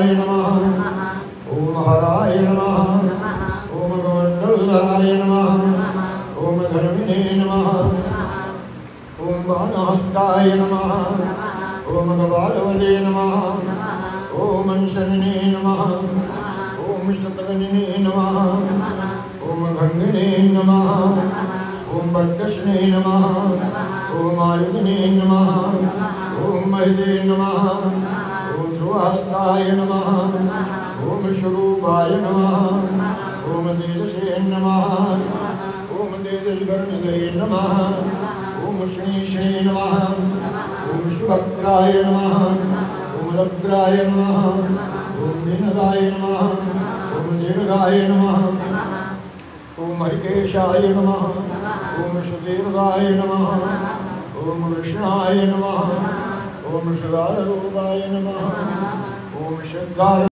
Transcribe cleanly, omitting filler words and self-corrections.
ओंकाराय नमः ओम हराय नमः ओम गमंडलधराय नमः ओम धर्मिणे नमः ओम बाणहस्ताय नमः ओम गबालवले नमः ओम अंशनिने नमः ओम शतगनिने नमः ओम भंगिने नमः ओम बर्कशने नमः ओम आयुधने नमः ओम महिदे नमः ओम ध्रुवहस्ताय नमः ओम स्वरूपाय नमः ओम तेजसे नमः ओम तेजस्वर्णदे नमः ओम श्री नमः ओम सुभद्राय नमः ओम लग्राय नमः ओम दीनदाय नमः ओम दीर्घाय नमः ओम हरिकेशाय नमः ओम सुदीर्घाय नमः ओम कृष्णाय नमः ओम शिवारूपाय नमः ओम सिद्धार्थ